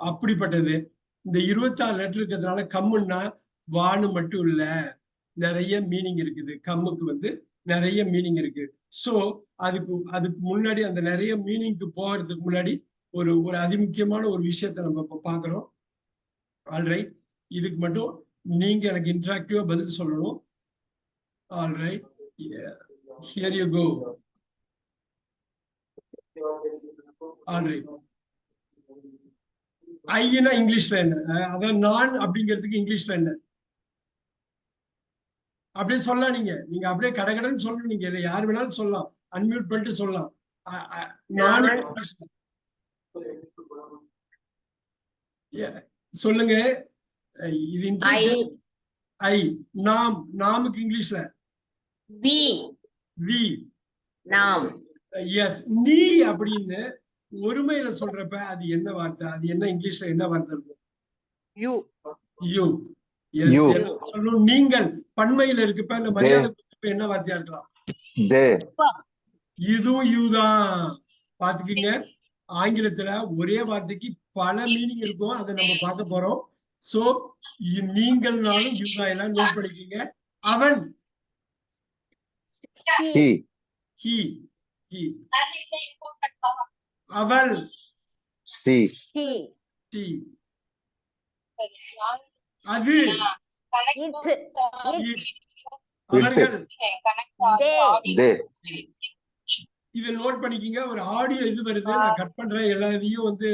அப்படிப்பட்டது. இந்த 26 லெட்டர் இருக்கிறதுனால கம்முன்னா வான்னு மட்டும் இல்ல, நிறைய மீனிங் இருக்குது. கம்முக்கு வந்து நிறைய மீனிங் இருக்கு. சோ அதுக்கு முன்னாடி அந்த நிறைய மீனிங்க்கு போறதுக்கு முன்னாடி ஒரு அதிமுக்கியமான ஒரு விஷயத்த நம்ம இப்ப பாக்குறோம். ஆல்ரைட், இதுக்கு மட்டும் நீங்க எனக்கு இன்டராக்டிவா பதில் சொல்லணும். Alright, here you go. Alright, ஐனா இங்கிலீஷ்ல என்ன? அதான் நான் அப்படிங்கிறதுக்கு இங்கிலீஷ்ல என்ன? அப்படியே சொல்லலாம். நீங்க அப்படியே கடகடன்னு சொல்லணும். நீங்க இதை யார் வேணாலும் சொல்லலாம், அன்மியூட் பண்ணிட்டு சொல்லலாம். நான் சொல்லுங்க. இது ஐ. நாமுக்கு இங்கிலீஷ்ல வி. வி. நாம். எஸ். நீ அப்படின்னு ஒருமையில சொல்றப்ப அது என்ன வார்த்தை? அது என்ன இங்கிலீஷ்ல என்ன வார்த்தை இருக்கும்? யூ. யூ. எஸ். சொல்லணும். நீங்கள் பன்மையில இருக்கப்ப இந்த மரியாதை என்ன வார்த்தையா இருக்கலாம்? இதுவும் யூ தான். பாத்துக்கீங்க, ஆங்கிலத்துல ஒரே வார்த்தைக்கு பல மீனிங் இருக்கும். அதை நம்ம பார்க்க போறோம். சோ நீங்கள்னாலும் யூ தான். எல்லாம் நோட் பண்ணிக்கீங்க. அவன், he. அவள், she. அது, அவர்கள், இதை நோட் பண்ணிக்கீங்க. ஒரு ஆடியோ இது வருது, நான் கட் பண்றேன். எல்லா இதையும் வந்து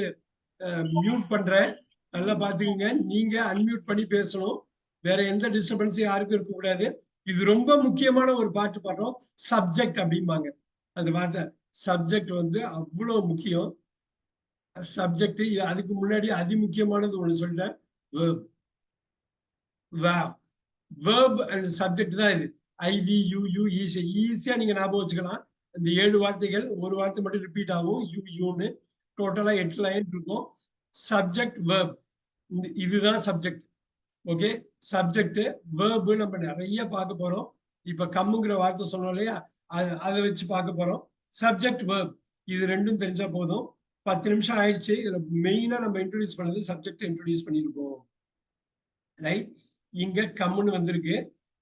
மியூட் பண்றேன். நல்லா பாத்துக்கோங்க. நீங்க அன்மியூட் பண்ணி பேசணும். வேற எந்த டிஸ்டர்பன்ஸும் யாருக்கும் இருக்க கூடாது. இது ரொம்ப முக்கியமான ஒரு பாட்டு பாடுறோம். சப்ஜெக்ட் அப்படிம்பாங்க அந்த வார்த்தை. சப்ஜெக்ட் வந்து அவ்வளவு முக்கியம். சப்ஜெக்ட். அதுக்கு முன்னாடி அதிமுக்கியமானது ஒண்ணு சொல்றேன். verb and subject தான் இது. ஐவி, யூ, ஈஸியா நீங்க ஞாபகம் வச்சுக்கலாம். இந்த 7 வார்த்தைகள் ஒரு வார்த்தை மட்டும் ரிப்பீட் ஆகும். யூன்னு டோட்டலா 8 லைன் இருக்கும். சப்ஜெக்ட், verb, இதுதான் சப்ஜெக்ட். ஓகே, சப்ஜெக்ட் verb நம்ம நிறைய பார்க்க போறோம். இப்ப கம்முங்கிற வார்த்தை சொன்னோம் இல்லையா, அதை வச்சு பார்க்க போறோம். சப்ஜெக்ட், verb இது ரெண்டும் தெரிஞ்சா போதும். 10 நிமிஷம் ஆயிடுச்சு. இதுல மெயினா நம்ம இன்ட்ரோடியூஸ் பண்ணது சப்ஜெக்ட் இன்ட்ரோடியூஸ் பண்ணிருக்கோம். ரைட், இங்க கம்முன்னு வந்திருக்கு.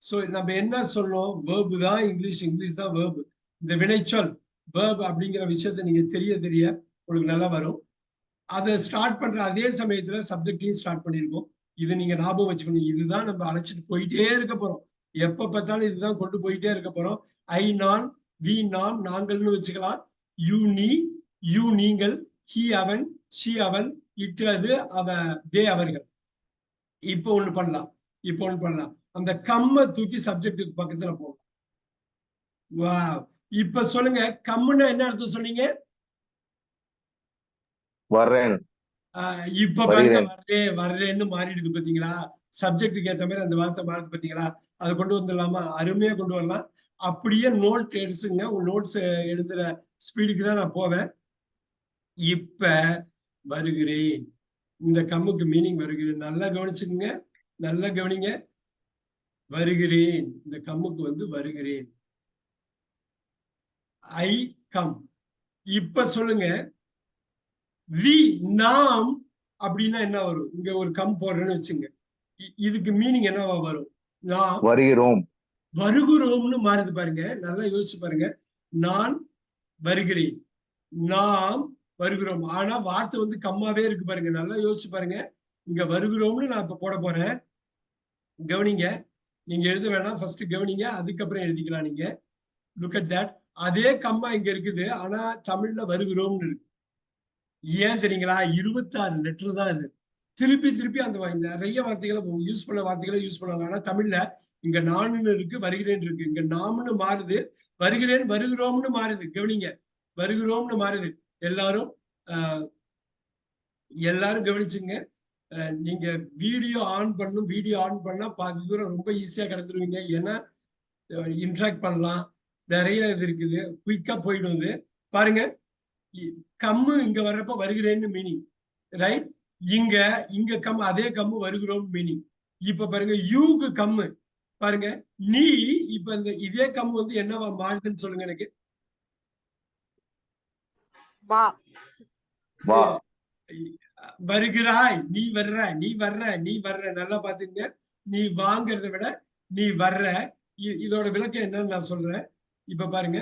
சோ நம்ம என்ன சொல்லணும்? verb தான் இங்கிலீஷ் தான் verb. இந்த வினைச்சொல் verb அப்படிங்கிற விஷயத்த நீங்க தெரிய உங்களுக்கு நல்லா வரும். அதை ஸ்டார்ட் பண்ற அதே சமயத்துல சப்ஜெக்டையும் ஸ்டார்ட் பண்ணிருக்கோம். இதை நீங்க ஞாபகம் வச்சுக்கணும். இதுதான் நம்ம அழைச்சிட்டு போயிட்டே இருக்க போறோம். எப்ப பார்த்தாலும் இதுதான் கொண்டு போயிட்டே இருக்க போறோம். ஐ, நான், வி, நாம், நாங்கள்னு வச்சுக்கலாம். யூ, நீ, யூ நீங்கள், ஹி அவன், ஷி அவள், இட் அது, தே அவர்கள். இப்போ ஒண்ணு பண்ணலாம். அந்த கம்ம தூக்கி சப்ஜெக்டுக்கு பக்கத்துல போகும். வா, இப்ப சொல்லுங்க, கம்முன்னா என்ன அர்த்தம் சொன்னீங்க? வர்றேன். இப்ப பாருங்க, வர்றேன்னு மாறிடுது பாத்தீங்களா? சப்ஜெக்டுக்கு ஏத்த மாதிரி அந்த வார்த்தை மாறுது பாத்தீங்களா? அதை கொண்டு வந்துடலாமா? அருமையா கொண்டு வரலாம். அப்படியே நோட் எடுத்துங்க. உங்க நோட்ஸ் எழுதுற ஸ்பீடுக்கு தான் நான் போவேன். இப்ப வருகிறேன், இந்த கம்முக்கு மீனிங் வருகிறேன். நல்லா கவனிச்சுக்கோங்க, நல்லா கவனிங்க. வருகிறேன், இந்த கம்முக்கு வந்து வருகிறேன். I come. இப்ப சொல்லுங்க, வி, நாம் அப்படின்னா என்ன வரும்? இங்க ஒரு கம் போடுறேன்னு வச்சுங்க. இதுக்கு மீனிங் என்னவா வரும்? நாம் வருகிறோம்னு மாறுது பாருங்க. நல்லா யோசிச்சு பாருங்க. நான் வருகிறேன், நாம் வருகிறோம். ஆனா வார்த்தை வந்து கம்மாவே இருக்கு பாருங்க. நல்லா யோசிச்சு பாருங்க. இங்க வருகிறோம்னு நான் இப்ப போட போறேன். கவனிங்க. நீங்க எழுத வேணாம், ஃபர்ஸ்ட் கவனிங்க, அதுக்கப்புறம் எழுதிக்கலாம் நீங்க. Look at that. அதே கம்மா இங்க இருக்குது, ஆனா தமிழ்ல வருகிறோம்னு இருக்கு. ஏன் தெரியுங்களா? 26 லெட்டர் தான் இது. திருப்பி அந்த நிறைய வார்த்தைகளை யூஸ் பண்ண வார்த்தைகளை யூஸ் பண்ணுவாங்க. ஆனா தமிழ்ல இங்க நானுன்னு இருக்கு, வருகிறேன் இருக்கு. இங்க நாம்னு மாறுது, வருகிறேன் வருகிறோம்னு மாறுது. கவனிங்க, வருகிறோம்னு மாறுது. எல்லாரும் கவனிச்சுங்க. நீங்க வீடியோ ஆன் பண்ணும். வீடியோ ஆன் பண்ணா பாதி தூரம் ரொம்ப ஈஸியா கடந்துருவீங்க. ஏன்னா இன்ட்ராக்ட் பண்ணலாம், நிறைய இது இருக்குது, குயிக்கா போயிடுது. பாருங்க, கம்மு இங்க வர்றப்ப வருகிறேன்னு மீனிங், ரைட்? இங்க கம், அதே கம்மு வருகிறோம் மீனிங். இப்ப பாருங்க, யூக்கு கம்மு பாருங்க, நீ. இப்ப இந்த இதே கம்மு வந்து என்னவா மாறுதுன்னு சொல்லுங்க எனக்கு. வருகிறாய், நீ வர்ற, நீ வர்ற, நீ வர்ற. நல்லா பாத்துங்க. நீ வாங்கிறத விட நீ வர்ற. இதோட விளக்கம் என்னன்னு நான் சொல்றேன். இப்ப பாருங்க.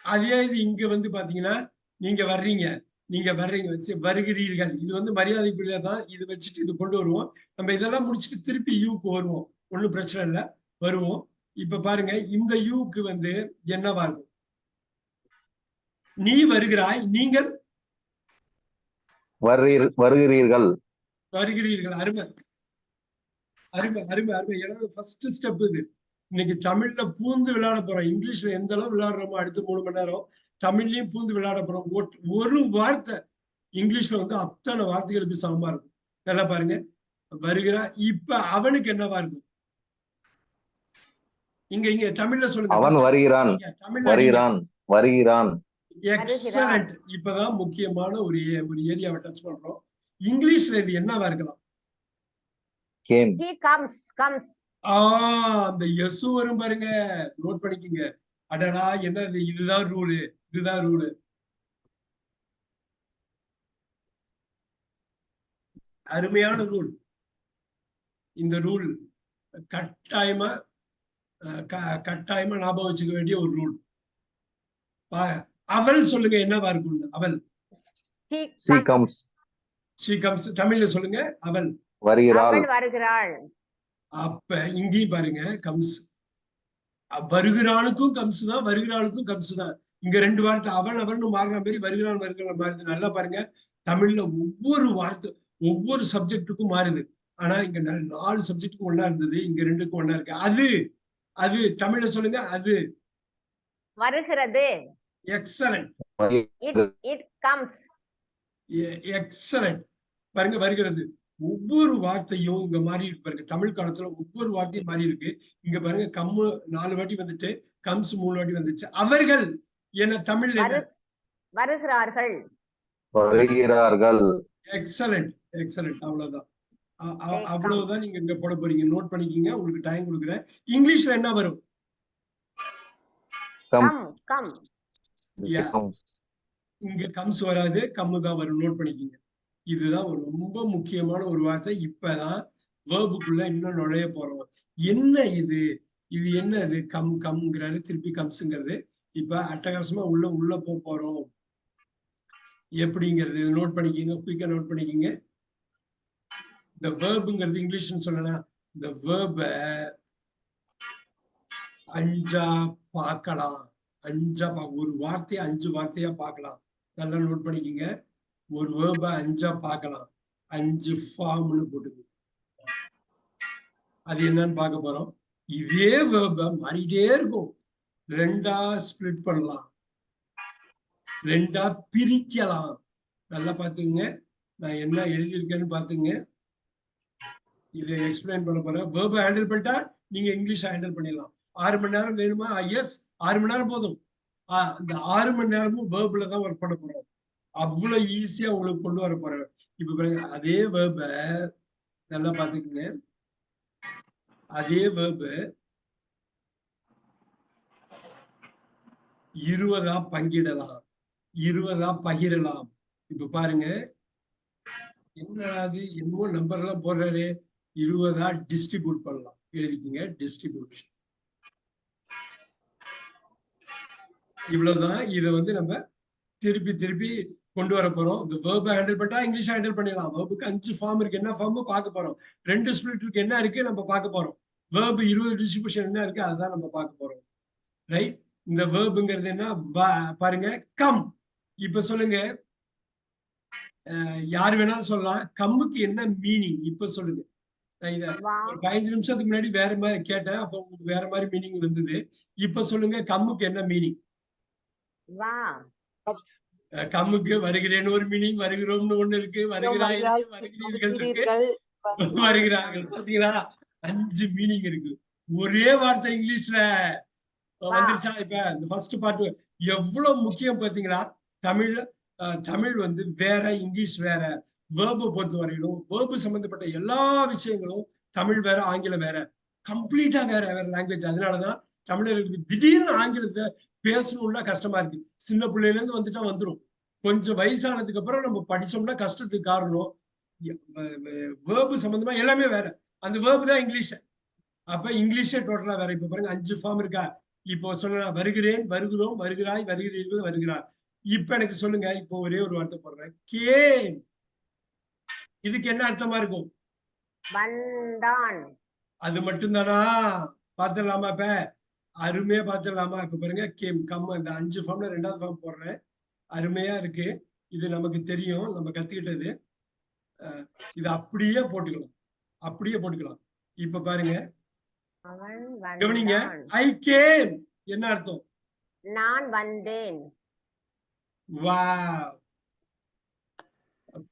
அதே இது இங்க வந்து பாத்தீங்கன்னா, நீங்க வர்றீங்க, நீங்க வர்றீங்க வச்சு வருகிறீர்கள். இது வந்து மரியாதைக்குரிய தான். இது வச்சுட்டு இது கொண்டு வருவோம். நம்ம இதெல்லாம் முடிச்சுட்டு திருப்பி யூக்கு வருவோம். ஒண்ணும் பிரச்சனை இல்ல. வருவோம். இப்ப பாருங்க, இந்த யூக்கு வந்து என்னவா இருக்கும்? நீ வருகிறாய், நீங்கள் வருகிறீர்கள். வருகிறீர்கள். அருமை அருமை அருமை அருமை. ஏன்னா ஃபர்ஸ்ட் ஸ்டெப் இது. இன்னைக்கு தமிழ்ல பூந்து விளையாட போறோம். இங்கிலீஷ்ல எந்த அளவு விளையாடுறோமோ அடுத்த 3 மணி நேரம் தமிழ்லயும் பூந்து விளையாட போறோம். ஒரு வார்த்தை இங்கிலீஷ்ல வந்து அத்தனை வார்த்தைகளுக்கு சமமா இருக்கும். நல்லா பாருங்க. வருகிறா. இப்ப அவனுக்கு என்னவா இருக்கும்? இங்க தமிழ்ல சொல்லுங்க. அவன் வருகிறான். வருகிறான். வருகிறான். எக்ஸலண்ட். இப்பதான் முக்கியமான ஒரு ஏரியாவை டச் பண்றோம். இங்கிலீஷ்ல இது என்னவா இருக்கலாம்? கேம். He comes. அந்த எஸ் வரும் பாருங்க. நோட் பண்ணிக்கங்க. அடடா என்னது, இதுதான் ரூலு, இதுதான் ரூலு. அருமையான ரூல். இந்த ரூல் கட்டாயமா ஞாபகம் வச்சுக்க வேண்டிய ஒரு ரூல். அவள் சொல்லுங்க என்னவா இருக்கும்? அவள். She comes. தமிழ்ல சொல்லுங்க. அவள் வருகிறாள். அப்ப இங்கேயும் பாருங்க கம்ஸ். வருகிறானுக்கும் கம்ஸ் தான், வருகிறாளுக்கும் கம்ஸ் தான். இங்க 2 வார்த்தை அவன் அவன்னு மாறின மாதிரி வருகிறான் மாறுது. நல்லா பாருங்க. தமிழ்ல ஒவ்வொரு வார்த்தை ஒவ்வொரு சப்ஜெக்டுக்கும் மாறுது. ஆனா இங்க 4 சப்ஜெக்டுக்கும் ஒண்ணா இருந்தது. இங்க 2க்கும் ஒண்ணா இருக்கு. அது தமிழ்ல சொல்லுங்க. அது வருகிறது. எக்ஸலண்ட். It comes. எக்ஸலண்ட். பாருங்க, வருகிறது. ஒவ்வொரு வார்த்தையும் இங்க மாறி இருக்கு பாருங்க. தமிழ் காலத்துல ஒவ்வொரு வார்த்தையும் மாறி இருக்கு. இங்க பாருங்க, கம்மு 4 வாட்டி வந்துட்டு, கம்ஸ் 3 வாட்டி வந்துச்சு. அவர்கள் என தமிழ்ல வருகிறார்கள். Excellent excellent. அவ்வளவுதான். அவ்வளவுதான் நீங்க இங்க போட போறீங்க. நோட் பண்ணிக்கீங்க. உங்களுக்கு டைம் கொடுக்குறேன். இங்கிலீஷ்ல என்ன வரும்? இங்க கம்ஸ் வராது, கம்மு தான் வரும். நோட் பண்ணிக்கீங்க. இதுதான் ஒரு ரொம்ப முக்கியமான ஒரு வார்த்தை. இப்பதான் வேர்புக்குள்ள இன்னும் நுழைய போறோம். என்ன இது என்ன இது? கம்ங்கிறாரு, திருப்பி கம்ஸ்ங்கிறது. இப்ப அட்டகாசமா உள்ள போறோம். எப்படிங்கிறது நோட் பண்ணிக்கீங்க. குயிக்கா நோட் பண்ணிக்கீங்க. இந்த வேர்புங்கிறது இங்கிலீஷ்னு சொல்லலாம். இந்த வேர்ப 5ஆ பார்க்கலாம். ஒரு வார்த்தையை 5 வார்த்தையா பார்க்கலாம். நல்லா நோட் பண்ணிக்கீங்க. ஒரு வேர்ப 5ஆ பார்க்கலாம். 5 ஃபார்ம்னு போட்டுக்கு. அது என்னன்னு பார்க்க போறோம். இதே வேர்ப மாறிட்டே இருக்கும். 2ஆ ஸ்பிளிட் பண்ணலாம், 2ஆ பிரிக்கலாம். நல்லா பாத்துங்க. நான் என்ன எழுதியிருக்கேன்னு பாத்துங்க. இதை எக்ஸ்பிளைன் பண்ண போறேன். வேர்ப ஹேண்டில் பண்ணிட்டா நீங்க இங்கிலீஷ் ஹேண்டில் பண்ணிடலாம். 6 மணி நேரம் வேணுமா? எஸ், 6 மணி நேரம் போதும். இந்த 6 மணி நேரமும் வேர்ப்ல தான் ஒர்க் பண்ண போறோம். அவ்வளவு ஈஸியா உங்களுக்கு கொண்டு வர போறேன். இப்ப பாருங்க, அதே வேர்ப நல்லா பாத்துக்கங்க. அதே வேர்ப 20ஆ பங்கிடலாம், 20ஆ பகிரலாம். இப்ப பாருங்க, என்னது என்னமோ நம்பர் எல்லாம் போடுறாரு. 20ஆ டிஸ்ட்ரிபியூட் பண்ணலாம். எழுதிக்கங்க, டிஸ்ட்ரிபியூஷன். இவ்வளவுதான். இதை வந்து நம்ம திருப்பி கொண்டு வர போறோம். இந்த வேர்பை ஹேண்டில் பண்ணா இங்கிலீஷ் ஹேண்டில் பண்ணிடலாம். வேர்புக்கு 5 ஃபார்ம் இருக்கு. என்ன ஃபார்ம் பார்க்க போறோம். 2 ஸ்பிளிட் இருக்கு. என்ன இருக்கு நம்ம பார்க்க போறோம். வேர்ப் 20 டிஸ்ட்ரிபியூஷன் என்ன இருக்கு அதுதான் நம்ம பார்க்க போறோம். ரைட். இந்த வேர்புங்கிறது என்ன பாருங்க, கம். இப்ப சொல்லுங்க, யாரு வேணாலும் சொல்லலாம். கம்முக்கு என்ன மீனிங் இப்ப சொல்லுங்க. இத ஒரு 15 நிமிஷத்துக்கு முன்னாடி வேற மாதிரி கேட்டேன். அப்ப உங்களுக்கு வேற மாதிரி மீனிங் வந்தது. இப்ப சொல்லுங்க, கம்முக்கு என்ன மீனிங்? கம்முக்கு வருகிறேன்னு ஒரு மீனிங், வருகிறோம்னு ஒண்ணு இருக்கு, வருகிறார்கள், வருகிறீர்கள் இருக்கு, வருகிறார்கள். பாத்தீங்களா, 5 மீனிங் இருக்கு. ஒரே வார்த்தை இங்கிலீஷ்ல வந்துருச்சா? இப்ப இந்த ஃபர்ஸ்ட் பார்ட் எவ்வளவு முக்கியம் பாத்தீங்களா? தமிழ் வந்து வேற, இங்கிலீஷ் வேற. வேர்பை பொறுத்த வரையிலும் வேர்பு சம்பந்தப்பட்ட எல்லா விஷயங்களும் தமிழ் வேற, ஆங்கிலம் வேற. கம்ப்ளீட்டா வேற லாங்குவேஜ். அதனாலதான் தமிழர்களுக்கு திடீர்னு ஆங்கிலத்தை பேசணும்னா கஷ்டமா இருக்கு. சின்ன பிள்ளையில இருந்து வந்துட்டா வந்துடும். கொஞ்சம் வயசானதுக்கு அப்புறம் நம்ம படிச்சோம்னா கஷ்டத்துக்கு காரணம் வேர்பு சம்பந்தமா எல்லாமே வேற. அந்த வேர்பு தான் இங்கிலீஷ். அப்ப இங்கிலீஷே டோட்டலா வேற. இப்ப பாருங்க 5 ஃபார்ம் இருக்கா. இப்போ சொன்னா வருகிறேன், வருகிறோம், வருகிறாய், வருகிறீர்கள், வருகிறார். இப்ப எனக்கு சொல்லுங்க. இப்போ ஒரே ஒரு வார்த்தை போடுறேன். கேம். இதுக்கு என்ன அர்த்தமா இருக்கும்? வந்தான். அது மட்டும்தானா? பாத்துடலாமா இப்ப? அருமையா பாத்துடலாமா? இப்ப பாருங்க கேம் கம் அந்த 5 ஃபார்ம்ல 2வது ஃபார்ம் போடுறேன். அருமையா இருக்கு. இது நமக்கு தெரியும், நம்ம கத்துக்கிட்டது. இது அப்படியே போட்டுக்கலாம். அப்படியே போட்டுக்கலாம். இப்ப பாருங்க அவன் கவனிங்க. வந்தான். ஐ கேம் என்ன அர்த்தம்? நான் வந்தேன். வா,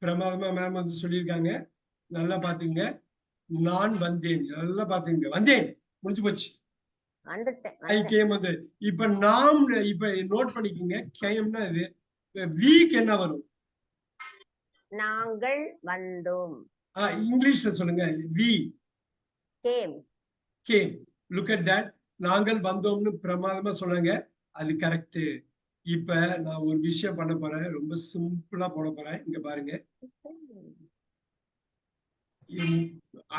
பிரமாதமா மேம் வந்து சொல்லியிருக்காங்க. நல்லா பாத்துங்க. நான் வந்தேன். நல்லா பாத்துங்க. வந்தேன் முடிஞ்சு போச்சு. வந்துட்டேன். ஐ கேம் வந்து இப்ப நாம் இப்ப நோட் பண்ணிக்கோங்க. கேம்னா இது. வீக் என்ன வரும்? நாங்கள் வந்தோம். இங்கிலீஷ்ல சொல்லுங்க. We came. Came. Look at that. நாங்கள் வந்தோம்னு பிரமாதமா சொன்னாங்க. அது கரெக்ட். இப்ப நான் ஒரு விஷயம் பண்ண போறேன். ரொம்ப சிம்பிளா போட போறேன். இங்க பாருங்க.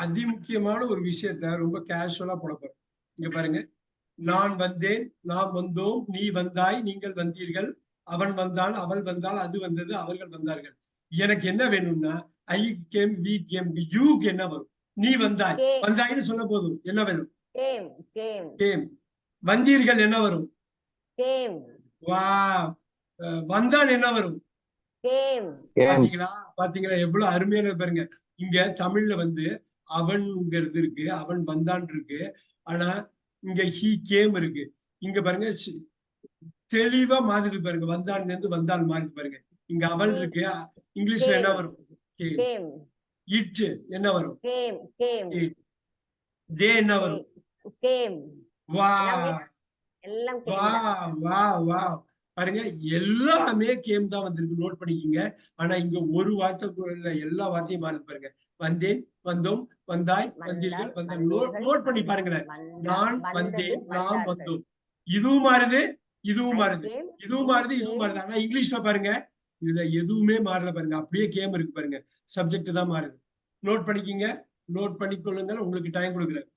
அதிமுக்கியமான ஒரு விஷயத்த ரொம்ப கேஷுவலா போட போறேன். இங்க பாருங்க. நான் வந்தேன், நாம் வந்தோம், நீ வந்தாய், நீங்கள் வந்தீர்கள், அவன் வந்தான், அவள் வந்தாள், அது வந்தது, அவர்கள் வந்தார்கள். எனக்கு என்ன வேணும்னா ஐ கேம், வி கேம், யூக்கு என்ன வரும்? நீ வந்தாய். வந்தாய்னு சொன்ன போதும் என்ன வேணும்? கேம். கேம். கேம். வந்தீர்கள் என்ன வரும்? கேம். வா. வந்தான் என்ன வரும்? கேம். பாத்தீங்களா? பாத்தீங்களா எவ்வளவு அருமையான பாருங்க. இங்க தமிழ்ல வந்து அவன்ங்கிறது இருக்கு, அவன் வந்தான் இருக்கு. ஆனா இங்க ஹி கேம் இருக்கு. இங்க பாருங்க தெளிவா மாதிரி பாருங்க. வந்தான்ல இருந்து வந்தால் மாதிரி பாருங்க. இங்க அவள் இருக்கு. இங்கிலீஷ்ல என்ன வரும்? கேம். இட் என்ன வரும்? கேம். கேம். தே என்ன வரும்? கேம். வா. எல்லாம் வா வா வா பாருங்க. எல்லாமே கேம் தான் வந்திருக்கு. நோட் பண்ணிக்கீங்க. ஆனா இங்க ஒரு வார்த்தை இல்ல, எல்லா வார்த்தையும் மாறுது பாருங்க. வந்தேன், வந்தோம், வந்தாய், வந்தீர்கள், வந்தார். நோட் பண்ணி பாருங்களேன். நான் வந்தேன், நாம் வந்தோம். இதுவும் மாறுது, இதுவும் மாறுது, இதுவும் மாறுது, இதுவும் மாறுது. ஆனா இங்கிலீஷ்ல பாருங்க இதுல எதுவுமே மாறல பாருங்க. அப்படியே கேம் இருக்கு பாருங்க. சப்ஜெக்ட் தான் மாறுது. நோட் பண்ணிக்கீங்க. நோட் பண்ணிக்கொள்ளுங்க. உங்களுக்கு டைம் கொடுக்குறேன்.